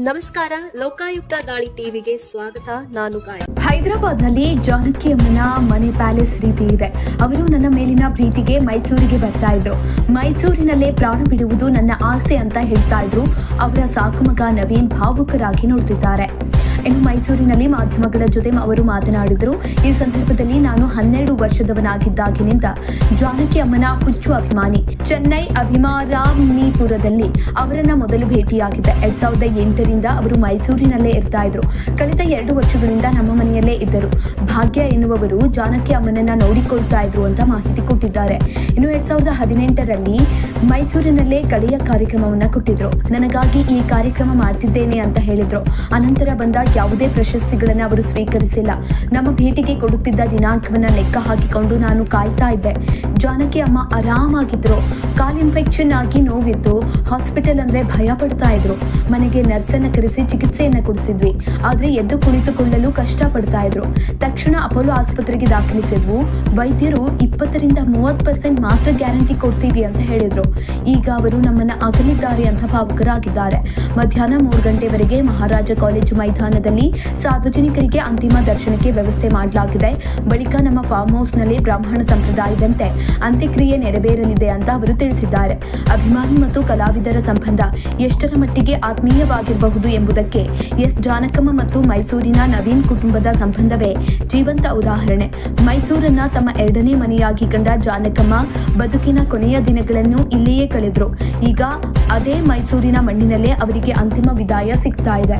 ನಮಸ್ಕಾರ, ಲೋಕಾಯುಕ್ತ ದಾಳಿ ಟಿವಿಗೆ ಸ್ವಾಗತ. ನಾನು ಗಾಯ. ಹೈದರಾಬಾದ್ನಲ್ಲಿ ಜಾನಕಿ ಅಮ್ಮನ ಮನೆ ಪ್ಯಾಲೇಸ್ ರೀತಿ ಇದೆ. ಅವರು ನನ್ನ ಮೇಲಿನ ಪ್ರೀತಿಗೆ ಮೈಸೂರಿಗೆ ಬರ್ತಾ ಇದ್ರು. ಮೈಸೂರಿನಲ್ಲೇ ಪ್ರಾಣ ಬಿಡುವುದು ನನ್ನ ಆಸೆ ಅಂತ ಹೇಳ್ತಾ ಇದ್ರು. ಅವರ ಸಾಕು ಮಗ ನವೀನ್ ಭಾವುಕರಾಗಿ ನೋಡ್ತಿದ್ದಾರೆ. ಇನ್ನು ಮೈಸೂರಿನಲ್ಲಿ ಮಾಧ್ಯಮಗಳ ಜೊತೆ ಅವರು ಮಾತನಾಡಿದ್ರು. ಈ ಸಂದರ್ಭದಲ್ಲಿ ನಾನು 12 ವರ್ಷದವನಾಗಿದ್ದಾಗಿನಿಂದ ಜಾನಕಿ ಅಮ್ಮನ ಹುಚ್ಚು ಅಭಿಮಾನಿ. ಚೆನ್ನೈ ಅಭಿಮಾರಾಮಿಪುರದಲ್ಲಿ ಅವರನ್ನ ಮೊದಲು ಭೇಟಿಯಾಗಿದೆ. 2008ರಿಂದ ಅವರು ಮೈಸೂರಿನಲ್ಲೇ ಇರ್ತಾ ಇದ್ರು. ಕಳೆದ 2 ವರ್ಷಗಳಿಂದ ನಮ್ಮ ಮನೆಯಲ್ಲೇ ಇದ್ದರು. ಭಾಗ್ಯ ಎನ್ನುವವರು ಜಾನಕಿ ಅಮ್ಮನನ್ನ ನೋಡಿಕೊಳ್ತಾ ಇದ್ರು ಅಂತ ಮಾಹಿತಿ ಕೊಟ್ಟಿದ್ದಾರೆ. ಇನ್ನು 2018ರಲ್ಲಿ ಮೈಸೂರಿನಲ್ಲೇ ಕಡೆಯ ಕಾರ್ಯಕ್ರಮವನ್ನ ಕೊಟ್ಟಿದ್ರು. ನನಗಾಗಿ ಈ ಕಾರ್ಯಕ್ರಮ ಮಾಡ್ತಿದ್ದೇನೆ ಅಂತ ಹೇಳಿದ್ರು. ಅನಂತರ ಬಂದ ಯಾವುದೇ ಪ್ರಶಸ್ತಿಗಳನ್ನ ಅವರು ಸ್ವೀಕರಿಸಿಲ್ಲ. ನಮ್ಮ ಭೇಟಿಗೆ ಕೊಡುತ್ತಿದ್ದ ದಿನಾಂಕವನ್ನ ಲೆಕ್ಕ ಹಾಕಿಕೊಂಡು ನಾನು ಕಾಯ್ತಾ ಇದ್ದೆ. ಜಾನಕಿ ಅಮ್ಮ ಆರಾಮಾಗಿದ್ರು. ಕಾಲ್ ಇನ್ಫೆಕ್ಷನ್ ಆಗಿ ನೋವಿತ್ತು. ಹಾಸ್ಪಿಟಲ್ ಅಂದ್ರೆ ಭಯ ಪಡ್ತಾ ಇದ್ರು. ಮನೆಗೆ ನರ್ಸನ್ನ ಕರೆಸಿ ಚಿಕಿತ್ಸೆಯನ್ನ ಕೊಡಿಸಿದ್ವಿ. ಆದ್ರೆ ಎದ್ದು ಕುಳಿತುಕೊಳ್ಳಲು ಕಷ್ಟ ಪಡ್ತಾ ಇದ್ರು. ತಕ್ಷಣ ಅಪೋಲೋ ಆಸ್ಪತ್ರೆಗೆ ದಾಖಲಿಸಿದ್ವು. ವೈದ್ಯರು 20ರಿಂದ 30% ಮಾತ್ರ ಗ್ಯಾರಂಟಿ ಕೊಡ್ತೀವಿ ಅಂತ ಹೇಳಿದ್ರು. ಈಗ ಅವರು ನಮ್ಮನ್ನ ಅಗಲಿದ್ದಾರೆ ಅಂತ ಭಾವುಕರಾಗಿದ್ದಾರೆ. ಮಧ್ಯಾಹ್ನ 3 ಗಂಟೆವರೆಗೆ ಮಹಾರಾಜ ಕಾಲೇಜು ಮೈದಾನದಲ್ಲಿ ಸಾರ್ವಜನಿಕರಿಗೆ ಅಂತಿಮ ದರ್ಶನಕ್ಕೆ ವ್ಯವಸ್ಥೆ ಮಾಡಲಾಗಿದೆ. ಬಳಿಕ ನಮ್ಮ ಫಾರ್ಮ್ ಹೌಸ್ನಲ್ಲಿ ಬ್ರಾಹ್ಮಣ ಸಂಪ್ರದಾಯದಂತೆ ಅಂತ್ಯಕ್ರಿಯೆ ನೆರವೇರಲಿದೆ ಅಂತ ಅವರು ತಿಳಿಸಿದ್ದಾರೆ. ಅಭಿಮಾನಿ ಮತ್ತು ಕಲಾವಿದರ ಸಂಬಂಧ ಎಷ್ಟರ ಮಟ್ಟಿಗೆ ಆತ್ಮೀಯವಾಗಿರಬಹುದು ಎಂಬುದಕ್ಕೆ ಎಸ್ ಜಾನಕಮ್ಮ ಮತ್ತು ಮೈಸೂರಿನ ನವೀನ್ ಕುಟುಂಬದ ಸಂಬಂಧವೇ ಜೀವಂತ ಉದಾಹರಣೆ. ಮೈಸೂರನ್ನ ತಮ್ಮ 2ನೇ ಮನೆಯಾಗಿ ಕಂಡ ಜಾನಕಮ್ಮ ಬದುಕಿನ ಕೊನೆಯ ದಿನಗಳನ್ನು ಇಲ್ಲಿಯೇ ಕಳೆದ್ರು. ಈಗ ಅದೇ ಮೈಸೂರಿನ ಮಣ್ಣಿನಲ್ಲೇ ಅವರಿಗೆ ಅಂತಿಮ ವಿದಾಯ ಸಿಗ್ತಾ ಇದೆ.